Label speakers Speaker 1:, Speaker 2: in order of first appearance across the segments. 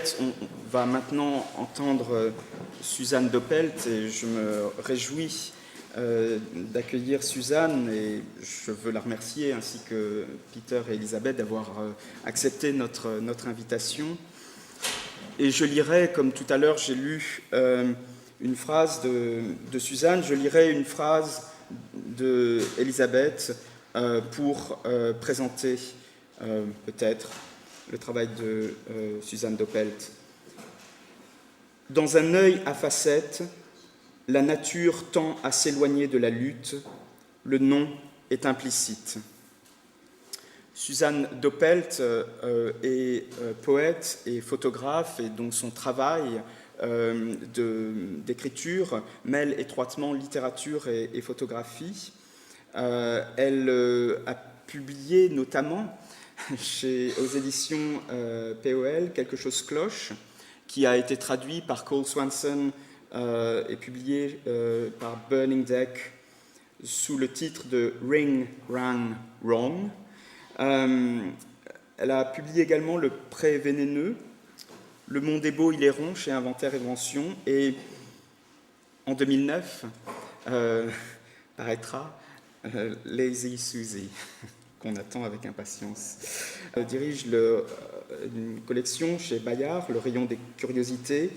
Speaker 1: fait, on va maintenant entendre Suzanne Doppelt et je me réjouis d'accueillir Suzanne et je veux la remercier ainsi que Peter et Elisabeth d'avoir accepté notre invitation. Et je lirai, comme tout à l'heure j'ai lu une phrase de Suzanne, je lirai une phrase d'Elisabeth pour présenter peut-être le travail de Suzanne Doppelt. Dans un œil à facettes, la nature tend à s'éloigner de la lutte, le non est implicite. Suzanne Doppelt est poète et photographe et donc son travail d'écriture mêle étroitement littérature et photographie. Elle a publié notamment aux éditions POL Quelque chose cloche, qui a été traduit par Cole Swanson et publié par Burning Deck sous le titre de Ring, Rang, Wrong. Elle a publié également Le Pré vénéneux, Le monde est beau, il est rond chez Inventaire et Invention, et en 2009 paraîtra Lazy Susie, qu'on attend avec impatience. Elle dirige une collection chez Bayard, Le Rayon des Curiosités,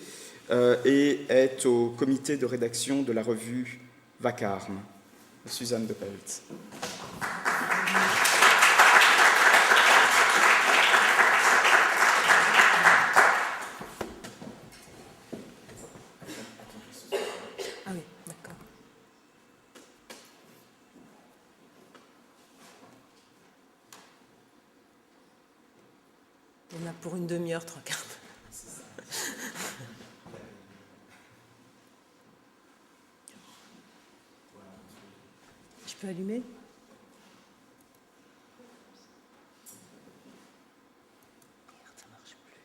Speaker 1: et est au comité de rédaction de la revue Vacarme. Suzanne Doppelt.
Speaker 2: Ah oui, d'accord. Il y en a pour une demi-heure, 3 quarts d'heure. Je peux allumer ? Merde, ça marche plus.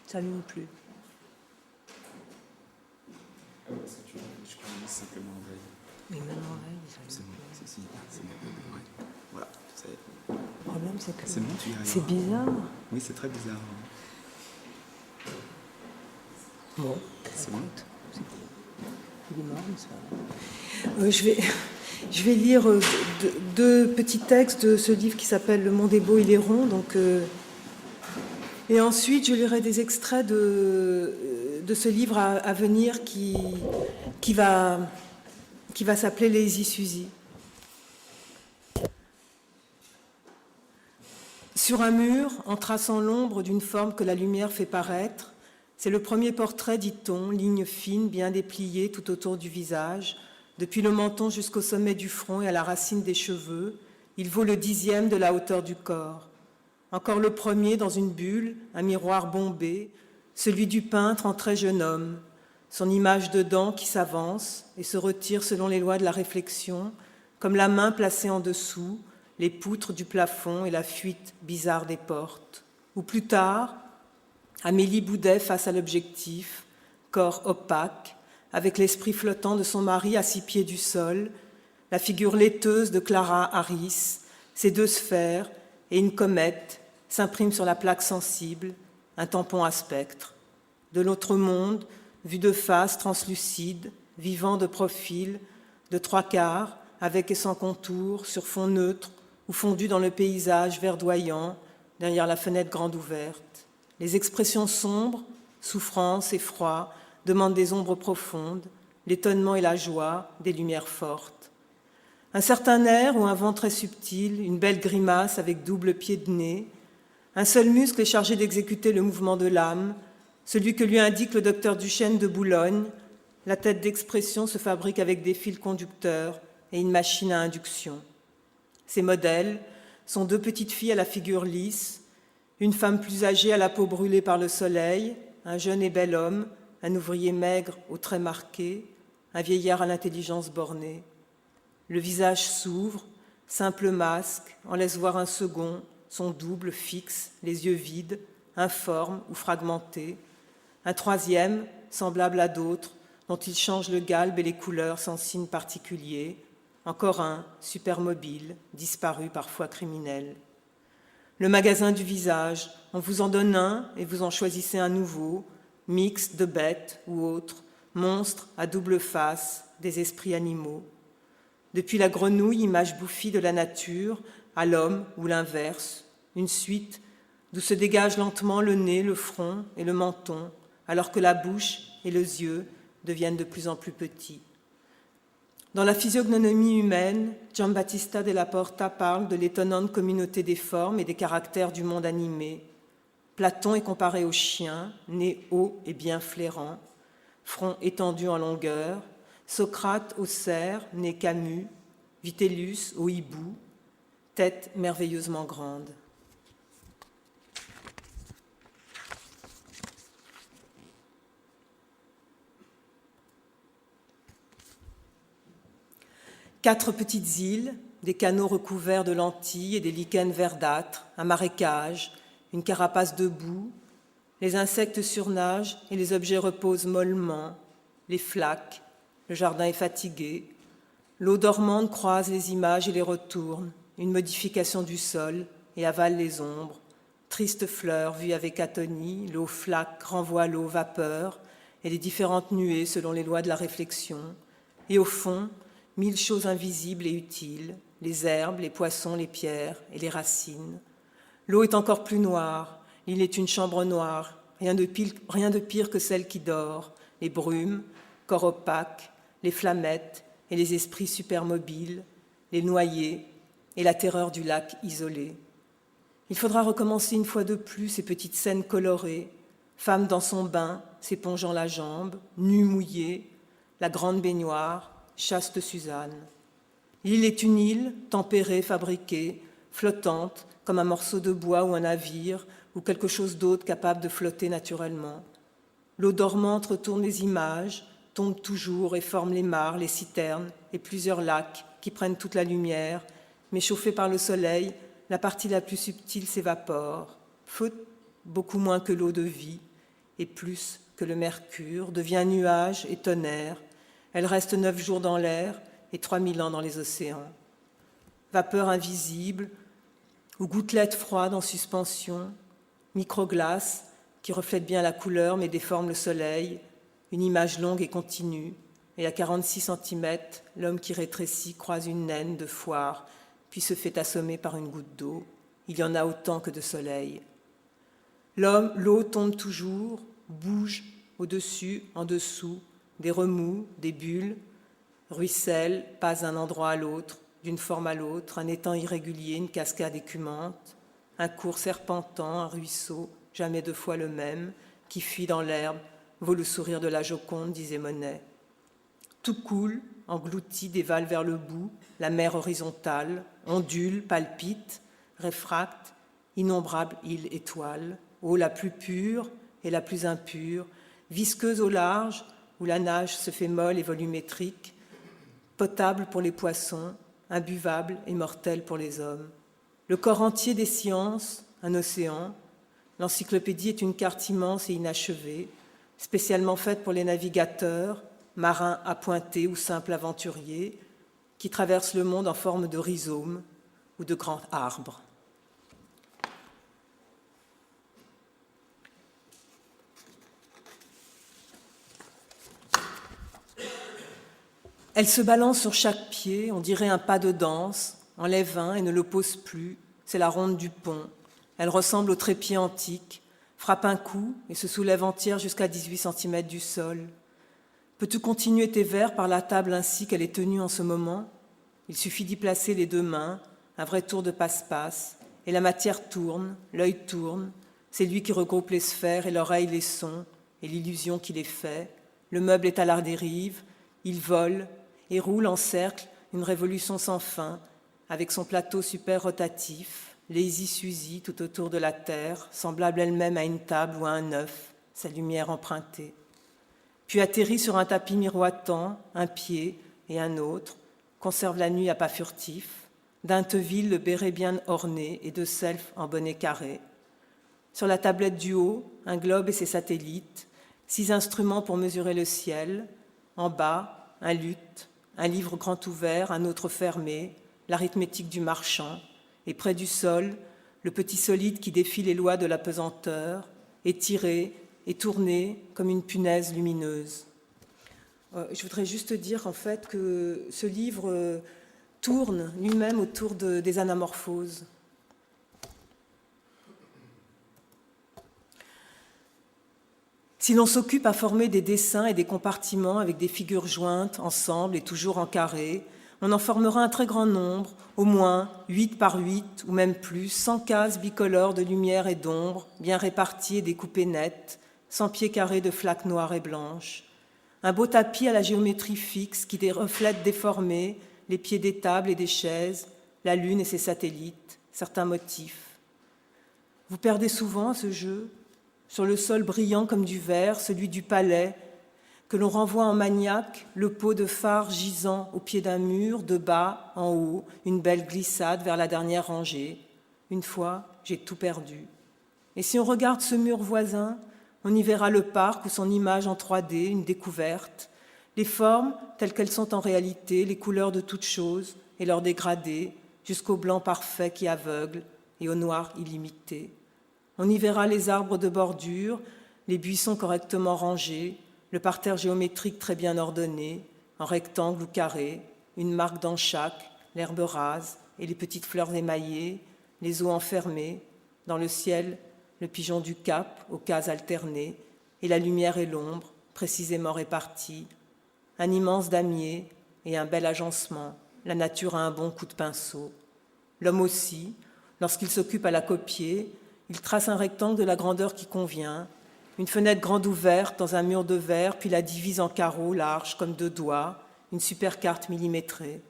Speaker 2: Ça n'allume plus.
Speaker 1: Est-ce que tu veux que je commence simplement en veille ?
Speaker 2: Mais même en veille,
Speaker 1: C'est bon, c'est bon. Ouais. Voilà, ça y est.
Speaker 2: Le problème, c'est que
Speaker 1: C'est bon, tu y arrives.
Speaker 2: c'est bizarre.
Speaker 1: Oui, c'est très bizarre.
Speaker 2: Bon,
Speaker 1: C'est bon.
Speaker 2: Il est mort, mais ça va. Je vais lire deux petits textes de ce livre qui s'appelle Le monde est beau, il est rond. Donc, et ensuite, je lirai des extraits de ce livre à venir qui va s'appeler Lazy Susie. Sur un mur, en traçant l'ombre d'une forme que la lumière fait paraître, c'est le premier portrait, dit-on, ligne fine, bien dépliée tout autour du visage, depuis le menton jusqu'au sommet du front et à la racine des cheveux. Il vaut le 10e de la hauteur du corps. Encore le premier dans une bulle, un miroir bombé, celui du peintre en très jeune homme, son image dedans qui s'avance et se retire selon les lois de la réflexion, comme la main placée en dessous, les poutres du plafond et la fuite bizarre des portes. Ou plus tard, Amélie Boudet face à l'objectif, corps opaque, avec l'esprit flottant de son mari à 6 pieds du sol, la figure laiteuse de Clara Harris, ses 2 sphères et une comète s'impriment sur la plaque sensible, un tampon à spectre. De l'autre monde, vu de face, translucide, vivant de profil, de 3 quarts, avec et sans contour, sur fond neutre ou fondu dans le paysage verdoyant, derrière la fenêtre grande ouverte. Les expressions sombres, souffrance, effroi, demandent des ombres profondes, l'étonnement et la joie, des lumières fortes. Un certain air ou un vent très subtil, une belle grimace avec double pied de nez, un seul muscle est chargé d'exécuter le mouvement de l'âme, celui que lui indique le docteur Duchesne de Boulogne. La tête d'expression se fabrique avec des fils conducteurs et une machine à induction. Ces modèles sont 2 petites filles à la figure lisse, une femme plus âgée à la peau brûlée par le soleil, un jeune et bel homme, un ouvrier maigre aux traits marqués, un vieillard à l'intelligence bornée. Le visage s'ouvre, simple masque, en laisse voir un second, son double fixe, les yeux vides, informes ou fragmentés. Un 3e, semblable à d'autres, dont il change le galbe et les couleurs sans signe particulier. Encore un, supermobile, disparu, parfois criminel. Le magasin du visage, on vous en donne un et vous en choisissez un nouveau, mix de bêtes ou autres, monstres à double face, des esprits animaux. Depuis la grenouille, image bouffie de la nature, à l'homme ou l'inverse, une suite d'où se dégage lentement le nez, le front et le menton, alors que la bouche et les yeux deviennent de plus en plus petits. Dans la physiognomie humaine, Giambattista della Porta parle de l'étonnante communauté des formes et des caractères du monde animé. Platon est comparé au chien, nez haut et bien flairant, front étendu en longueur, Socrate au cerf, nez Camus, Vitellus au hibou, tête merveilleusement grande. Quatre petites îles, des canaux recouverts de lentilles et des lichens verdâtres, un marécage, une carapace de boue, les insectes surnagent et les objets reposent mollement, les flaques, le jardin est fatigué, l'eau dormante croise les images et les retourne, une modification du sol et avale les ombres, triste fleur vue avec atonie, l'eau flaque renvoie l'eau vapeur et les différentes nuées selon les lois de la réflexion, et au fond, 1000 choses invisibles et utiles, les herbes, les poissons, les pierres et les racines. L'eau est encore plus noire, l'île est une chambre noire, rien de pire que celle qui dort, les brumes, corps opaques, les flammettes et les esprits supermobiles, les noyés et la terreur du lac isolé. Il faudra recommencer une fois de plus ces petites scènes colorées, femme dans son bain, s'épongeant la jambe, nue mouillée, la grande baignoire, chaste Suzanne. L'île est une île, tempérée, fabriquée, flottante, comme un morceau de bois ou un navire, ou quelque chose d'autre capable de flotter naturellement. L'eau dormante retourne les images, tombe toujours et forme les mares, les citernes et plusieurs lacs qui prennent toute la lumière, mais chauffés par le soleil, la partie la plus subtile s'évapore, beaucoup moins que l'eau de vie, et plus que le mercure, devient nuage et tonnerre. Elle reste 9 jours dans l'air et 3000 ans dans les océans. Vapeur invisible ou gouttelettes froides en suspension, microglaces qui reflètent bien la couleur mais déforment le soleil, une image longue et continue, et à 46 cm, l'homme qui rétrécit croise une naine de foire, puis se fait assommer par une goutte d'eau. Il y en a autant que de soleil. L'eau tombe toujours, bouge au-dessus, en dessous, des remous, des bulles, ruisselle, passe d'un endroit à l'autre, d'une forme à l'autre, un étang irrégulier, une cascade écumante, un cours serpentant, un ruisseau, jamais 2 fois le même, qui fuit dans l'herbe, vaut le sourire de la Joconde, disait Monet. Tout coule, englouti, dévale vers le bout, la mer horizontale, ondule, palpite, réfracte, innombrables îles étoiles, eau la plus pure et la plus impure, visqueuse au large, où la nage se fait molle et volumétrique, potable pour les poissons, imbuvable et mortelle pour les hommes. Le corps entier des sciences, un océan. L'encyclopédie est une carte immense et inachevée, spécialement faite pour les navigateurs, marins appointés ou simples aventuriers, qui traversent le monde en forme de rhizome ou de grands arbres. Elle se balance sur chaque pied, on dirait un pas de danse, enlève un et ne le pose plus, c'est la ronde du pont. Elle ressemble au trépied antique, frappe un coup et se soulève entière jusqu'à 18 cm du sol. Peux-tu continuer tes vers par la table ainsi qu'elle est tenue en ce moment ? Il suffit d'y placer les 2 mains, un vrai tour de passe-passe, et la matière tourne, l'œil tourne, c'est lui qui regroupe les sphères et l'oreille les sons, et l'illusion qui les fait. Le meuble est à la dérive, il vole, et roule en cercle une révolution sans fin, avec son plateau super rotatif, Lazy Suzy tout autour de la terre, semblable elle-même à une table ou à un œuf, sa lumière empruntée. Puis atterrit sur un tapis miroitant, un pied et un autre, conserve la nuit à pas furtifs, d'Inteville le béret bien orné et de Self en bonnet carré. Sur la tablette du haut, un globe et ses satellites, 6 instruments pour mesurer le ciel, en bas, un luth, un livre grand ouvert, un autre fermé, l'arithmétique du marchand, et près du sol, le petit solide qui défie les lois de la pesanteur, étiré et tourné comme une punaise lumineuse. Je voudrais juste dire en fait que ce livre tourne lui-même autour des anamorphoses. Si l'on s'occupe à former des dessins et des compartiments avec des figures jointes ensemble et toujours en carré, on en formera un très grand nombre, au moins 8 par 8 ou même plus, 100 cases bicolores de lumière et d'ombre, bien réparties et découpées nettes, sans pieds carrés de flaques noires et blanches. Un beau tapis à la géométrie fixe qui reflète déformés les pieds des tables et des chaises, la lune et ses satellites, certains motifs. Vous perdez souvent à ce jeu, sur le sol brillant comme du verre, celui du palais, que l'on renvoie en maniaque, le pot de phare gisant au pied d'un mur, de bas en haut, une belle glissade vers la dernière rangée. Une fois, j'ai tout perdu. Et si on regarde ce mur voisin, on y verra le parc ou son image en 3D, une découverte, les formes telles qu'elles sont en réalité, les couleurs de toutes choses et leurs dégradés, jusqu'au blanc parfait qui aveugle et au noir illimité. On y verra les arbres de bordure, les buissons correctement rangés, le parterre géométrique très bien ordonné, en rectangle ou carré, une marque dans chaque, l'herbe rase et les petites fleurs émaillées, les eaux enfermées, dans le ciel, le pigeon du cap aux cases alternées, et la lumière et l'ombre, précisément réparties, un immense damier et un bel agencement, la nature a un bon coup de pinceau. L'homme aussi, lorsqu'il s'occupe à la copier, il trace un rectangle de la grandeur qui convient, une fenêtre grande ouverte dans un mur de verre, puis la divise en carreaux larges comme 2 doigts, une super carte millimétrée.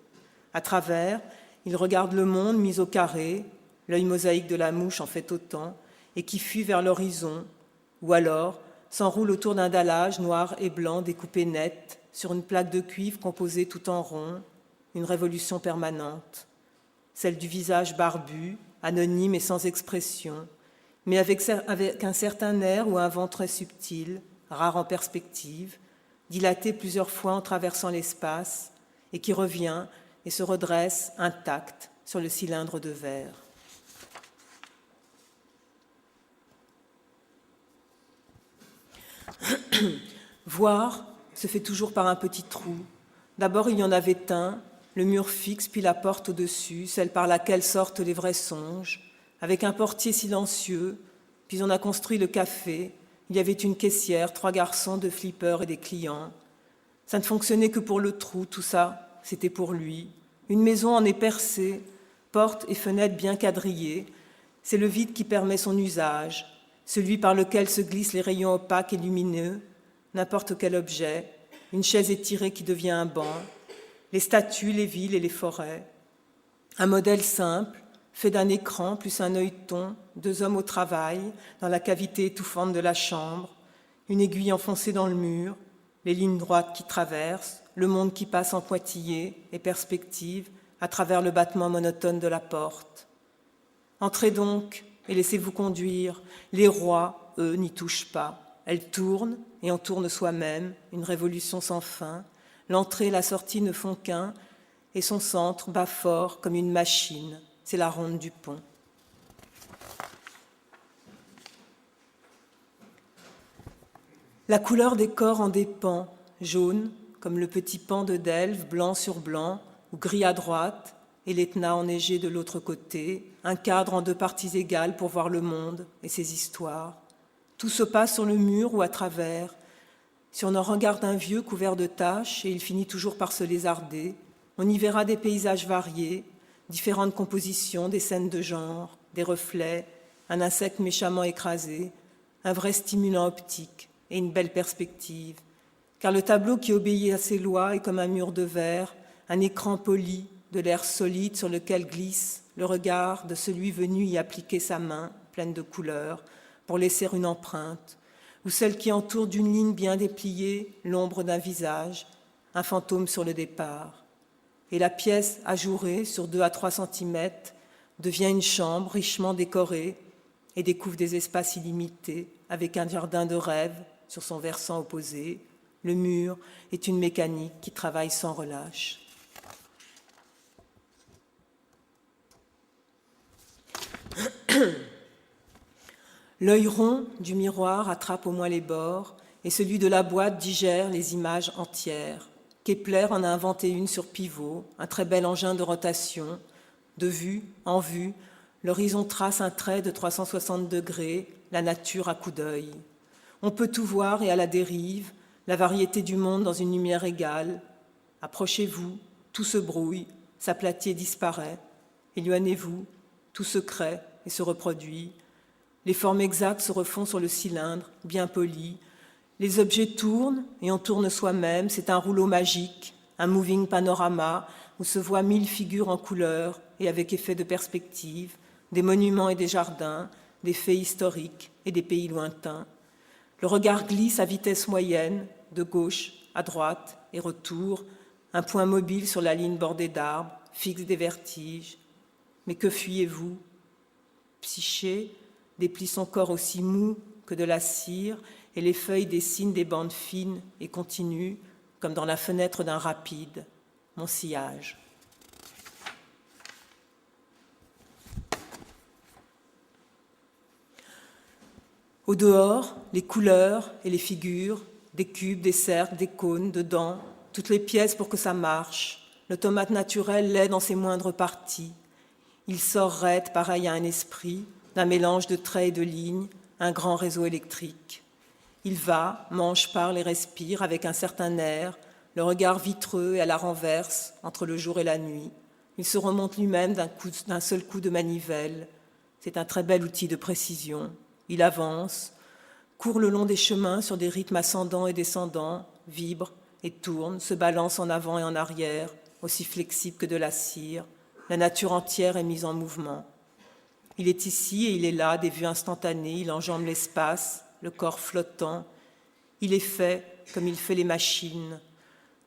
Speaker 2: À travers, il regarde le monde mis au carré, l'œil mosaïque de la mouche en fait autant, et qui fuit vers l'horizon, ou alors s'enroule autour d'un dallage noir et blanc découpé net sur une plaque de cuivre composée tout en rond, une révolution permanente, celle du visage barbu, anonyme et sans expression, mais avec un certain air ou un vent très subtil, rare en perspective, dilaté plusieurs fois en traversant l'espace, et qui revient et se redresse intact sur le cylindre de verre. Voir se fait toujours par un petit trou. D'abord, il y en avait un, le mur fixe, puis la porte au-dessus, celle par laquelle sortent les vrais songes, avec un portier silencieux, puis on a construit le café. Il y avait une caissière, 3 garçons, 2 flippers et des clients. Ça ne fonctionnait que pour le trou, tout ça, c'était pour lui. Une maison en est percée, portes et fenêtres bien quadrillées. C'est le vide qui permet son usage, celui par lequel se glissent les rayons opaques et lumineux, n'importe quel objet, une chaise étirée qui devient un banc, les statues, les villes et les forêts. Un modèle simple, fait d'un écran plus un œilleton, 2 hommes au travail, dans la cavité étouffante de la chambre, une aiguille enfoncée dans le mur, les lignes droites qui traversent, le monde qui passe en pointillés et perspectives à travers le battement monotone de la porte. Entrez donc et laissez-vous conduire. Les rois, eux, n'y touchent pas. Elles tournent et on tourne soi-même, une révolution sans fin. L'entrée et la sortie ne font qu'un, et son centre bat fort comme une machine. C'est la ronde du pont. La couleur des corps en dépend, jaune, comme le petit pan de Delve, blanc sur blanc, ou gris à droite, et l'Etna enneigé de l'autre côté, un cadre en 2 parties égales pour voir le monde et ses histoires. Tout se passe sur le mur ou à travers. Si on en regarde un vieux couvert de taches, et il finit toujours par se lézarder, on y verra des paysages variés, différentes compositions, des scènes de genre, des reflets, un insecte méchamment écrasé, un vrai stimulant optique et une belle perspective. Car le tableau qui obéit à ses lois est comme un mur de verre, un écran poli, de l'air solide sur lequel glisse le regard de celui venu y appliquer sa main, pleine de couleurs, pour laisser une empreinte, ou celle qui entoure d'une ligne bien dépliée l'ombre d'un visage, un fantôme sur le départ. Et la pièce ajourée sur 2 à 3 centimètres devient une chambre richement décorée et découvre des espaces illimités avec un jardin de rêve sur son versant opposé. Le mur est une mécanique qui travaille sans relâche. L'œil rond du miroir attrape au moins les bords, et celui de la boîte digère les images entières. Kepler en a inventé une sur pivot, un très bel engin de rotation. De vue en vue, l'horizon trace un trait de 360 degrés, la nature à coup d'œil. On peut tout voir et à la dérive, la variété du monde dans une lumière égale. Approchez-vous, tout se brouille, s'aplatit et disparaît. Éloignez-vous, tout se crée et se reproduit. Les formes exactes se refont sur le cylindre, bien poli. Les objets tournent et on tourne soi-même. C'est un rouleau magique, un moving panorama où se voient 1000 figures en couleur et avec effet de perspective, des monuments et des jardins, des faits historiques et des pays lointains. Le regard glisse à vitesse moyenne, de gauche à droite et retour, un point mobile sur la ligne bordée d'arbres, fixe des vertiges. Mais que fuyez-vous? Psyché déplie son corps aussi mou que de la cire, et les feuilles dessinent des bandes fines et continues, comme dans la fenêtre d'un rapide, mon sillage. Au dehors, les couleurs et les figures, des cubes, des cercles, des cônes, dedans, toutes les pièces pour que ça marche. Le tomate naturel l'est dans ses moindres parties. Il sort raide, pareil à un esprit, d'un mélange de traits et de lignes, un grand réseau électrique. Il va, mange, parle et respire avec un certain air, le regard vitreux et à la renverse, entre le jour et la nuit. Il se remonte lui-même d'un seul coup de manivelle. C'est un très bel outil de précision. Il avance, court le long des chemins sur des rythmes ascendants et descendants, vibre et tourne, se balance en avant et en arrière, aussi flexible que de la cire. La nature entière est mise en mouvement. Il est ici et il est là, des vues instantanées, il enjambe l'espace, le corps flottant. Il est fait comme il fait les machines.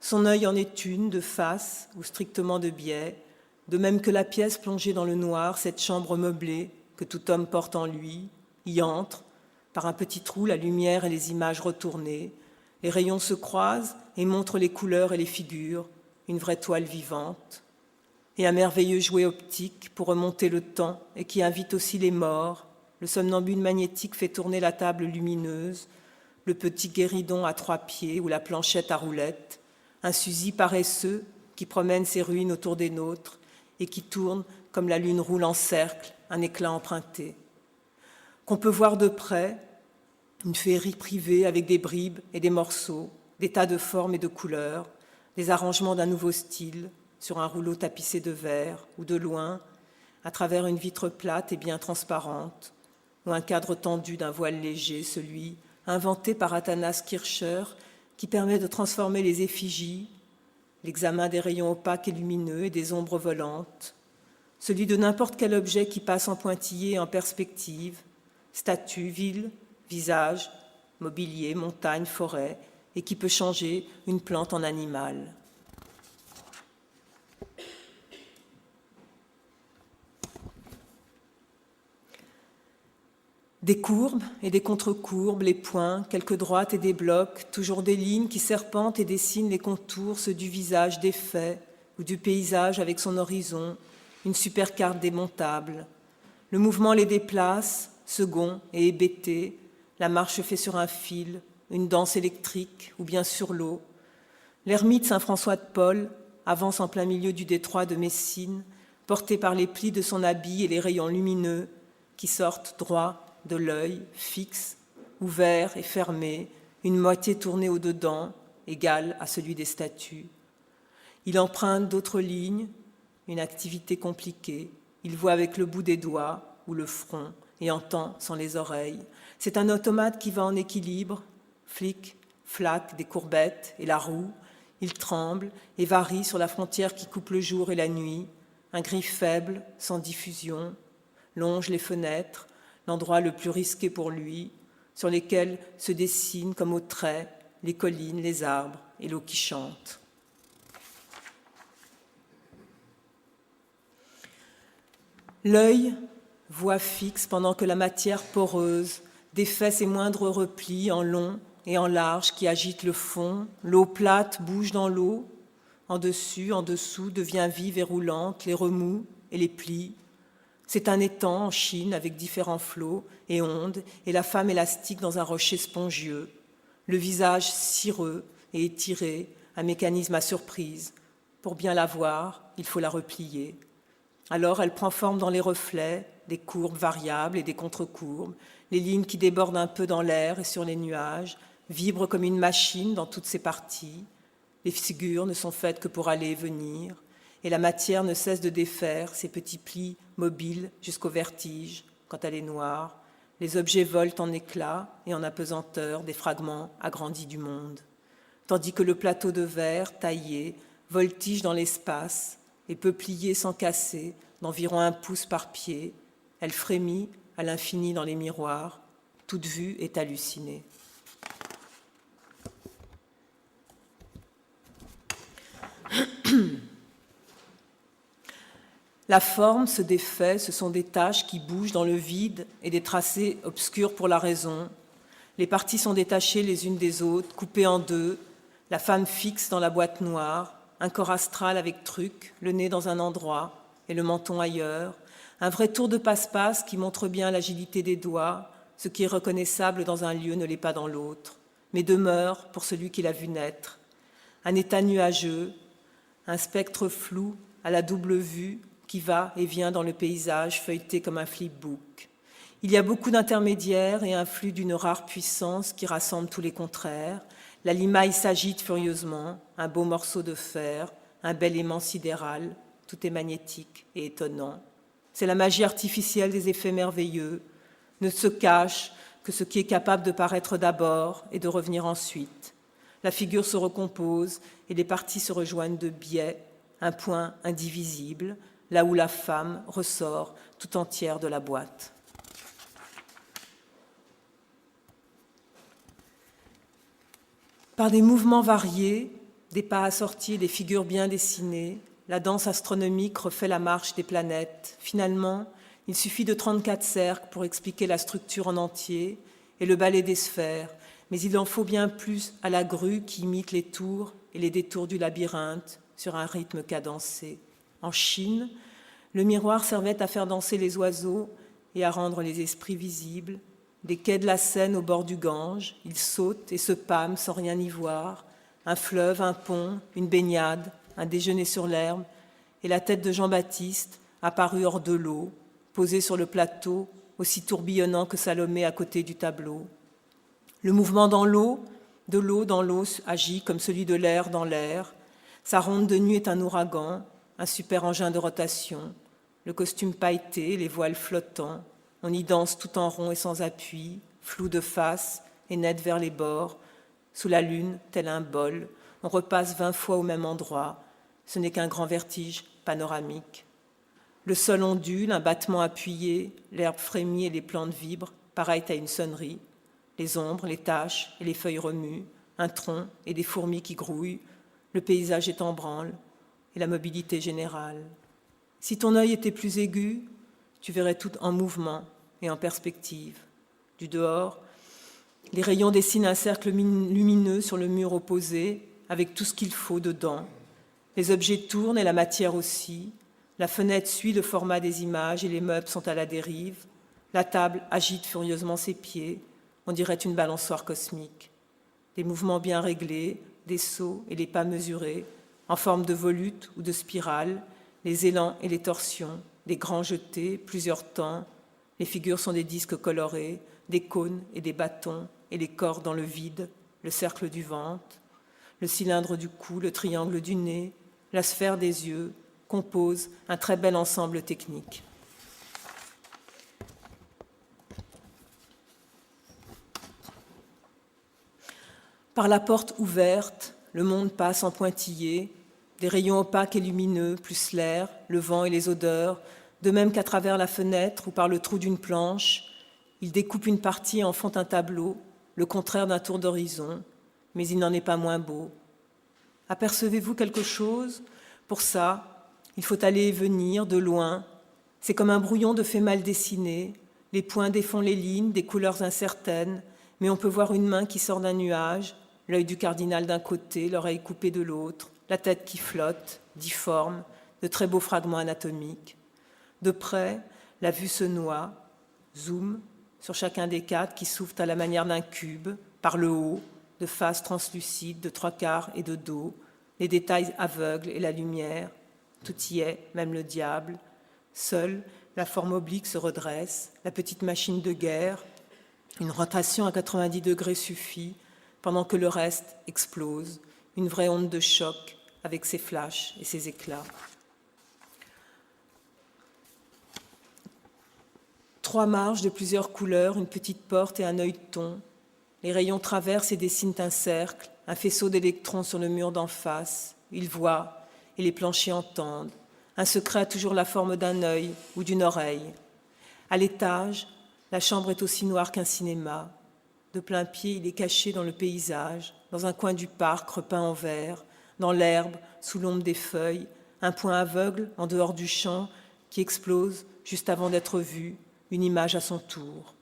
Speaker 2: Son œil en est une, de face ou strictement de biais, de même que la pièce plongée dans le noir, cette chambre meublée que tout homme porte en lui, y entre, par un petit trou, la lumière et les images retournées. Les rayons se croisent et montrent les couleurs et les figures, une vraie toile vivante. Et un merveilleux jouet optique pour remonter le temps et qui invite aussi les morts. Le somnambule magnétique fait tourner la table lumineuse, le petit guéridon à 3 pieds ou la planchette à roulettes, un Suzy paresseux qui promène ses ruines autour des nôtres et qui tourne comme la lune roule en cercle, un éclat emprunté. Qu'on peut voir de près, une féerie privée avec des bribes et des morceaux, des tas de formes et de couleurs, des arrangements d'un nouveau style, sur un rouleau tapissé de verre, ou de loin, à travers une vitre plate et bien transparente, ou un cadre tendu d'un voile léger, celui inventé par Athanas Kircher, qui permet de transformer les effigies, l'examen des rayons opaques et lumineux et des ombres volantes, celui de n'importe quel objet qui passe en pointillé et en perspective, statue, ville, visage, mobilier, montagne, forêt, et qui peut changer une plante en animal. Des courbes et des contre-courbes, les points, quelques droites et des blocs, toujours des lignes qui serpentent et dessinent les contours, ceux du visage défait ou du paysage avec son horizon, une super carte démontable. Le mouvement les déplace, second et hébété, la marche fait sur un fil, une danse électrique ou bien sur l'eau. L'ermite Saint-François de Paul avance en plein milieu du détroit de Messine, porté par les plis de son habit et les rayons lumineux qui sortent droit de l'œil, fixe, ouvert et fermé, une moitié tournée au-dedans, égale à celui des statues. Il emprunte d'autres lignes, une activité compliquée. Il voit avec le bout des doigts ou le front et entend sans les oreilles. C'est un automate qui va en équilibre, flic, flac, des courbettes et la roue. Il tremble et varie sur la frontière qui coupe le jour et la nuit. Un gris faible, sans diffusion, longe les fenêtres, l'endroit le plus risqué pour lui, sur lesquels se dessinent comme au trait les collines, les arbres et l'eau qui chante. L'œil voit fixe pendant que la matière poreuse défait ses moindres replis en long et en large qui agitent le fond. L'eau plate bouge dans l'eau, en dessus, en dessous, devient vive et roulante, les remous et les plie. C'est un étang en Chine avec différents flots et ondes et la femme élastique dans un rocher spongieux, le visage cireux et étiré, un mécanisme à surprise. Pour bien la voir, il faut la replier. Alors elle prend forme dans les reflets, des courbes variables et des contre-courbes, les lignes qui débordent un peu dans l'air et sur les nuages, vibrent comme une machine dans toutes ses parties. Les figures ne sont faites que pour aller et venir, et la matière ne cesse de défaire ses petits plis mobiles jusqu'au vertige quand elle est noire. Les objets volent en éclats et en apesanteur des fragments agrandis du monde, tandis que le plateau de verre taillé voltige dans l'espace et peut plier sans casser d'environ 1 pouce par pied. Elle frémit à l'infini dans les miroirs. Toute vue est hallucinée. La forme se défait, ce sont des taches qui bougent dans le vide et des tracés obscurs pour la raison. Les parties sont détachées les unes des autres, coupées en deux. La femme fixe dans la boîte noire, un corps astral avec truc, le nez dans un endroit et le menton ailleurs. Un vrai tour de passe-passe qui montre bien l'agilité des doigts. Ce qui est reconnaissable dans un lieu ne l'est pas dans l'autre, mais demeure pour celui qui l'a vu naître. Un état nuageux, un spectre flou à la double vue qui va et vient dans le paysage feuilleté comme un flipbook. Il y a beaucoup d'intermédiaires et un flux d'une rare puissance qui rassemble tous les contraires. La limaille s'agite furieusement, un beau morceau de fer, un bel aimant sidéral, tout est magnétique et étonnant. C'est la magie artificielle des effets merveilleux. Ne se cache que ce qui est capable de paraître d'abord et de revenir ensuite. La figure se recompose et les parties se rejoignent de biais, un point indivisible, là où la femme ressort tout entière de la boîte. Par des mouvements variés, des pas assortis et des figures bien dessinées, la danse astronomique refait la marche des planètes. Finalement, il suffit de 34 cercles pour expliquer la structure en entier et le ballet des sphères, mais il en faut bien plus à la grue qui imite les tours et les détours du labyrinthe sur un rythme cadencé. En Chine, le miroir servait à faire danser les oiseaux et à rendre les esprits visibles. Des quais de la Seine au bord du Gange, ils sautent et se pâment sans rien y voir. Un fleuve, un pont, une baignade, un déjeuner sur l'herbe, et la tête de Jean-Baptiste, apparue hors de l'eau, posée sur le plateau, aussi tourbillonnant que Salomé à côté du tableau. Le mouvement dans l'eau, de l'eau dans l'eau agit comme celui de l'air dans l'air. Sa ronde de nuit est un ouragan, un super engin de rotation. Le costume pailleté, les voiles flottants. On y danse tout en rond et sans appui, flou de face et net vers les bords. Sous la lune, tel un bol, on repasse 20 fois au même endroit. Ce n'est qu'un grand vertige panoramique. Le sol ondule, un battement appuyé, l'herbe frémit et les plantes vibrent, pareil à une sonnerie. Les ombres, les taches et les feuilles remuent, un tronc et des fourmis qui grouillent. Le paysage est en branle et la mobilité générale. Si ton œil était plus aigu, tu verrais tout en mouvement et en perspective. Du dehors, les rayons dessinent un cercle lumineux sur le mur opposé, avec tout ce qu'il faut dedans. Les objets tournent et la matière aussi. La fenêtre suit le format des images et les meubles sont à la dérive. La table agite furieusement ses pieds. On dirait une balançoire cosmique. Des mouvements bien réglés, des sauts et les pas mesurés, en forme de volute ou de spirale, les élans et les torsions, des grands jetés, plusieurs temps. Les figures sont des disques colorés, des cônes et des bâtons, et les corps dans le vide, le cercle du ventre, le cylindre du cou, le triangle du nez, la sphère des yeux, composent un très bel ensemble technique. Par la porte ouverte, le monde passe en pointillés, des rayons opaques et lumineux, plus l'air, le vent et les odeurs, de même qu'à travers la fenêtre ou par le trou d'une planche, il découpe une partie et en font un tableau, le contraire d'un tour d'horizon, mais il n'en est pas moins beau. Apercevez-vous quelque chose? Pour ça, il faut aller et venir de loin. C'est comme un brouillon de faits mal dessinés, les points défont les lignes, des couleurs incertaines, mais on peut voir une main qui sort d'un nuage, l'œil du cardinal d'un côté, l'oreille coupée de l'autre, la tête qui flotte, difforme, de très beaux fragments anatomiques. De près, La vue se noie, zoom, sur chacun des quatre qui s'ouvrent à la manière d'un cube, par le haut, de face translucide, de trois quarts et de dos, les détails aveugles et la lumière, tout y est, même le diable. Seule, la forme oblique se redresse, la petite machine de guerre, une rotation à 90 degrés suffit, pendant que le reste explose, une vraie onde de choc avec ses flashs et ses éclats. 3 marges de plusieurs couleurs, une petite porte et un œilleton. Les rayons traversent et dessinent un cercle, un faisceau d'électrons sur le mur d'en face. Ils voient et les planchers entendent. Un secret a toujours la forme d'un œil ou d'une oreille. À l'étage, la chambre est aussi noire qu'un cinéma. De plein pied, il est caché dans le paysage, dans un coin du parc repeint en vert, dans l'herbe, sous l'ombre des feuilles, un point aveugle en dehors du champ qui explose juste avant d'être vu, une image à son tour.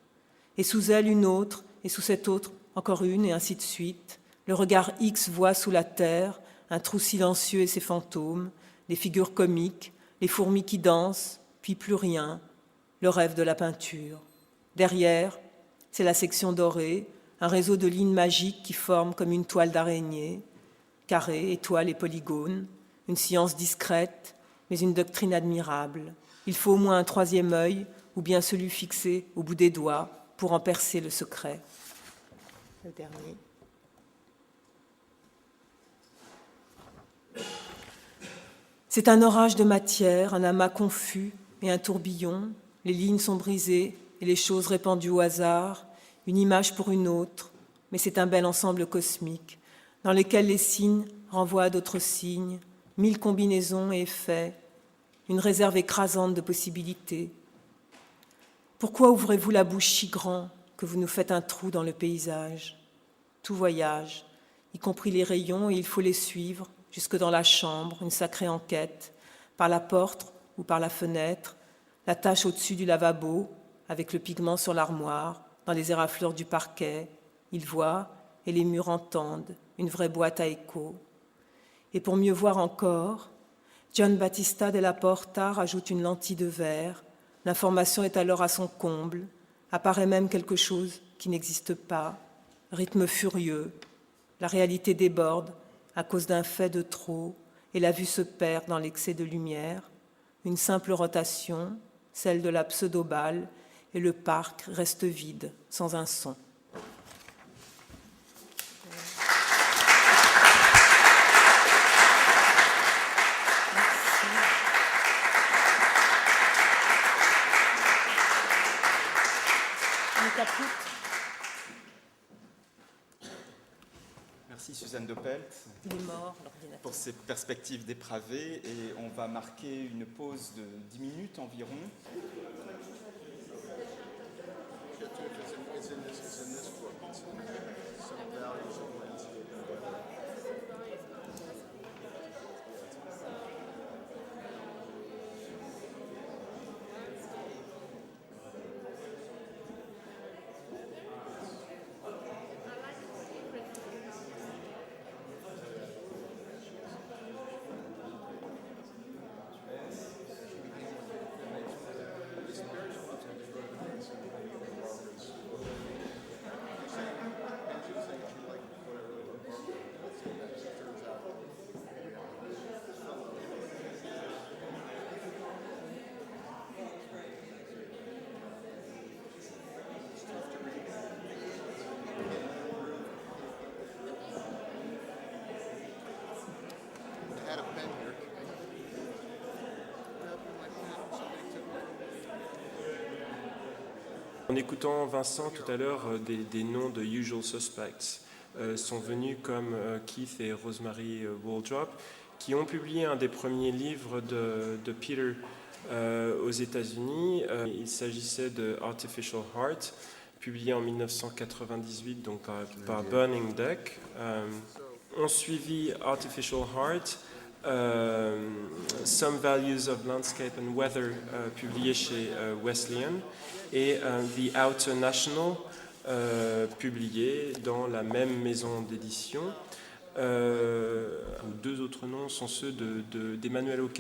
Speaker 2: Et sous elle, une autre, et sous cette autre, encore une, et ainsi de suite. Le regard X voit sous la terre un trou silencieux et ses fantômes, des figures comiques, les fourmis qui dansent, puis plus rien, le rêve de la peinture. Derrière, c'est la section dorée, un réseau de lignes magiques qui forment comme une toile d'araignée, carrés, étoiles et polygones, une science discrète, mais une doctrine admirable. Il faut au moins un troisième œil, ou bien celui fixé au bout des doigts, pour en percer le secret. Le dernier. C'est un orage de matière, un amas confus et un tourbillon. Les lignes sont brisées et les choses répandues au hasard, une image pour une autre, mais c'est un bel ensemble cosmique, dans lequel les signes renvoient à d'autres signes, 1000 combinaisons et effets, une réserve écrasante de possibilités. Pourquoi ouvrez-vous la bouche si grand que vous nous faites un trou dans le paysage? Tout voyage, y compris les rayons, et il faut les suivre jusque dans la chambre, une sacrée enquête, par la porte ou par la fenêtre, la tache au-dessus du lavabo, avec le pigment sur l'armoire, dans les éraflures du parquet. Ils voient et les murs entendent, une vraie boîte à écho. Et pour mieux voir encore, Gian Battista della Porta rajoute une lentille de verre. L'information est alors à son comble, apparaît même quelque chose qui n'existe pas, rythme furieux, la réalité déborde à cause d'un fait de trop et la vue se perd dans l'excès de lumière, une simple rotation, celle de la pseudo-balle, et le parc reste vide, sans un son.
Speaker 1: Merci Suzanne Doppelt pour ces perspectives dépravées et on va marquer une pause de 10 minutes environ.
Speaker 3: En écoutant Vincent tout à l'heure, des noms de usual suspects sont venus comme Keith et Rosemary Waldrop, qui ont publié un des premiers livres de Peter aux États-Unis. Il s'agissait de Artificial Heart, publié en 1998 donc par Burning Deck. On suivit Artificial Heart, Some Values of Landscape and Weather, publié chez Wesleyan, et The Outer National, publié dans la même maison d'édition. Deux autres noms sont ceux d'Emmanuel Ocasio